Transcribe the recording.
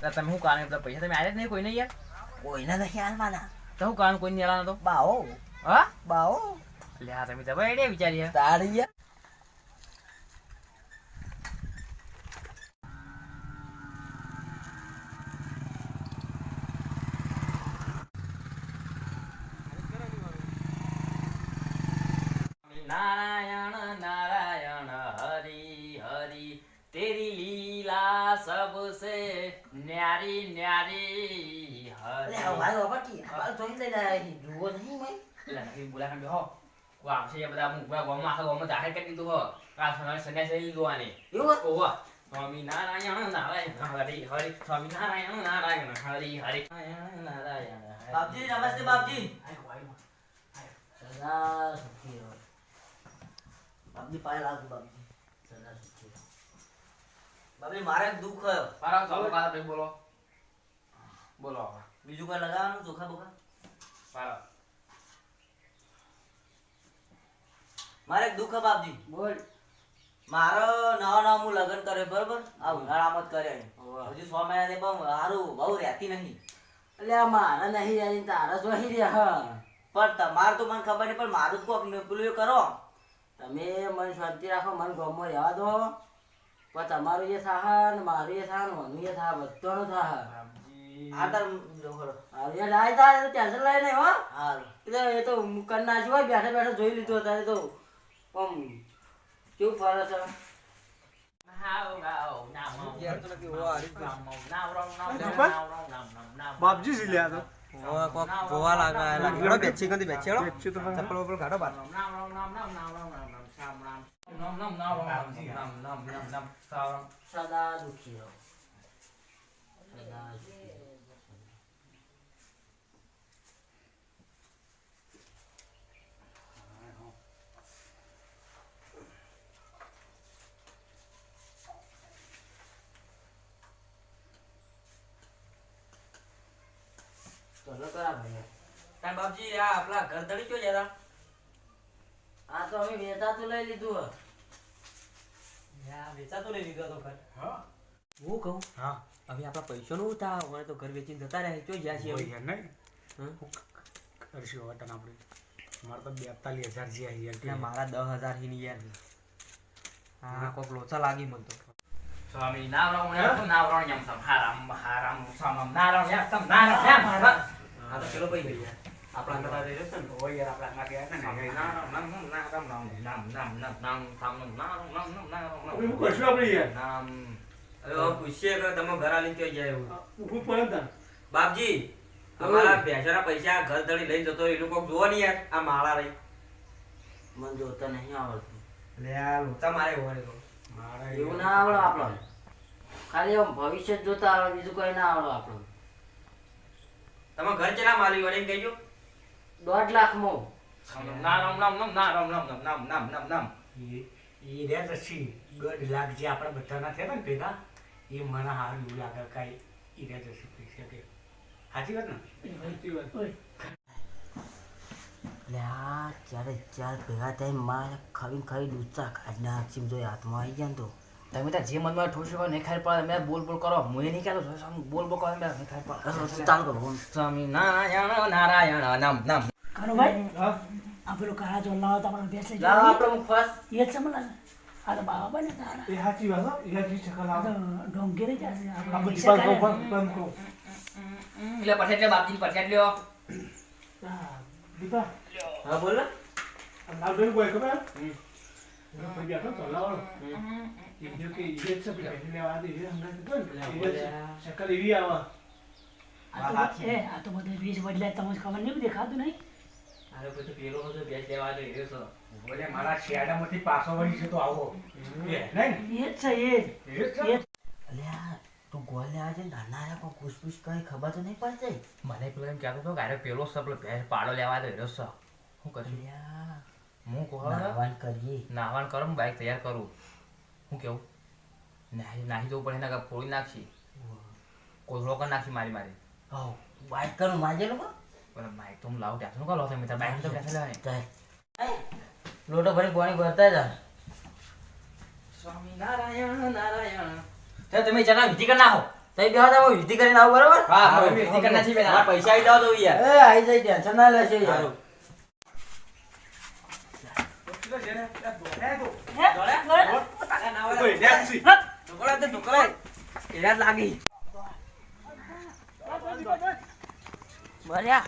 તમે શું કારણ બધા પૈસા તમે આવ્યા જ નહીં કોઈ નહીં યાર કોઈને નહીં આલવાના. તો શું કારણ કોઈ નહીં આલાનો તો બાવો હા બાવો એટલે હા તમે જબર આઈડિયા વિચારી તાળી नारायण नारायण हरि हरि तेरी लीला सबसे न्यारी न्यारी અરે हरि ભાઈ બાબા કી આ જોઈ લઈને આવી જુઓ નહીં મેં એટલે નહીં બોલા કાંઈ હો કો આવશે એ બધા અમુક ગામમાં આખા ગામમાં જાહેર કરી દીધું હો આ સંન્યાસ લઈ લીધું આને એવું ઓવા સ્વામી નારાયણ નારાયણ હરિ હરિ સ્વામી નારાયણ નારાયણ હરિ હરિ નારાયણ નારાયણ હરિ. બાપજી નમસ્તે બાપજી આયો, આયો. સદા સુખી રહો બાપજી પાય લાગુ બાપજી સદા સુખી રહો બાપજી મારે એક દુઃખ હે પારાવ ચાલો પાછા ભાઈ બોલો બોલો હવે. બીજું કઈ લગાવવાનું ચોખા બોખા પારાવ મારે એક દુઃખ હે બાપજી બોલ મારો નવા નવા હું લગ્ન કરે બરોબર આ ઉનાળામાં જ કર્યા હજુ 6 મહિનાથી બહુ હારું બહુ રહેતી નહીં એટલે મારે નહીં જાય તારા જો અહીં રહ્યા પણ તમારે તો મને ખબર નહીં પણ મારું જ કોક પેલું એ કરો તમે મને શાંતિ રાખો મને ગામમાં રહેવા દો પણ તમારું જે થાહ ને મારું એ થાહ ને મમ્મી એ થાહ બધાનું થાહ આ તાર જો ખરો હવે લાય તા ટેન્શન લઈ નહીં હો હારું એ તો કરી નાખ્યું હોય બેઠા બેઠા જોઈ લીધું અત્યારે તો આમ કેવું ફરે છે બાપજી સી લ્યા તો જોવા લાગે ઘણો બેચી કંદી બેચેડો ચપ્પલ ઉપર કાઢો બાર સદા દુખી રહો સદા દુખી રહો. ચલો કરા ભાઈ કાઈ બાપજી આ આપલા ઘર દડી ક્યો જતા આ તો અમે વેચાતું લઈ લીધું હે. વેચા તો લઈ લીધો તો ઘર હું કહું હા હવે આપણા પૈસા નું ઉઠા હવે તો ઘર વેચીને જતા રહે ચોઈ ગયા છે યાર નહીં કરશું હવે તને આપણે મારે તો 42,000 જે આવી એટલે યાર મારા 10,000 ની યાર હા કોક લોચા લાગી મન તો સ્વામી નારાયણ નારાયણ સમ હારામ હારામ સમમ નારાયણ સમ નારાયણ આ તો ચલો ભાઈ ગયા આપણા કથા રહી છે ને ઓ યાર આપણા માં ગયા ને આપણે શું કરશું આપણે યાર પૂછીએ કે તમે ઘર આલી ક્યાં જાય એવું ઊભું પડે ને બાપજી અમારા ભેંસના પૈસા ઘર દડી લઈને જતો એ લોકો જોવો ને યાર આ માળા રહી મને જોતા નહીં આવડતું લે આ લોચા મારે હોય તો મારા એવું ના આવડે આપણને ખાલી આમ ભવિષ્ય જ જોતા આવડે બીજું કઈ ના આવડે આપણને તમે ઘર ચલા મારી વળી કહેજો 1.5 લાખમાં એ રે પછી 1.5 લાખ જે આપણે બધાના થયા ને ભેગા એ મને હારું એવું લાગે કાંઈ એ રે જશે પૈસા કે સાચી વાત ને સાચી વાત એટલે આ ચાર ભેગા થાય મારે ખાઈ ડૂચા કાઢ નાખી જો હાથમાં આવી ગયા ને તો તમે તો જે મનમાં ઠોસ હોય નહીં ખાઈ પડે મેં બોલ બોલ કરો હું એ નહીં કહેતો બોલ બોલ કરો મેં નહીં ખાઈ પડે ચાલુ કરો સ્વામી નારાયણ નારાયણ નામ નામ કાનુભાઈ આ પેલું કાળા ચોલ્લા તમારા ભેંસ લઈ લાવો જવા આપણો મુખવાસ એ જ છે મને આ તો બાબા ને તારા એ સાચી વાત હો એ સાચી શકલ આ આવે તો ડોંગેરી જશે આપણે આપણે પૈસા દીપાલ કાઢ્યા. બંધ કરો એટલે પઠેટ લે બાપજી પઠેટ લ્યો હા દીપા હા બોલો નામ જોઈ કોઈ ખબર ભાઈ બેઠો તો લાવો એ જો કે એ જ છે ભાઈ લેવા દે એ હંગાત તો શકલ એવી આવે આ તો બધે વીસ બદલાય તમને ખબર નહીં દેખાતું નહીં અરે પછી પેલો હતો બેસ લેવા દે એ છો બોલે મારા શિયાળામાંથી પાછો વળી છે તો આવો એ નહીં એ જ છે એ જ અલ્યા તું ગોલે આજે નાના કોઈ ખુશખુશ કઈ ખબર તો નહીં પડતી મને પેલો એમ કહેતો હતો કે અરે પેલો છે પેલો ભેંસ પાડો લેવા દે રહ્યો છે શું કરશું અલ્યા હું કહું નાવાન કરીએ નાહવાન કરો બાઈક તૈયાર કરું હું કેવું નાહી જવું પડે એના ફોડી નાખી કોથળો કરી નાખી મારી મારી હા બાઈક કરું માજે લોકો પણ બાઈક તો હું લાવું ત્યાં શું કરો તમે તાર બાઈક તો ક્યાં લેવાની લોટો ભરી પાણી ભરતા જા સ્વામી નારાયણ નારાયણ તમે જરા વિધિ કરી નાખો તઈ બેહો તો હું વિધિ કરીને આવું બરોબર હા હવે વિધિ કરના છે બેન મારા પૈસા આવી જાવ તો યાર એ આઈ જાય ટેન્શન ના લેશે યાર હે? બર્યા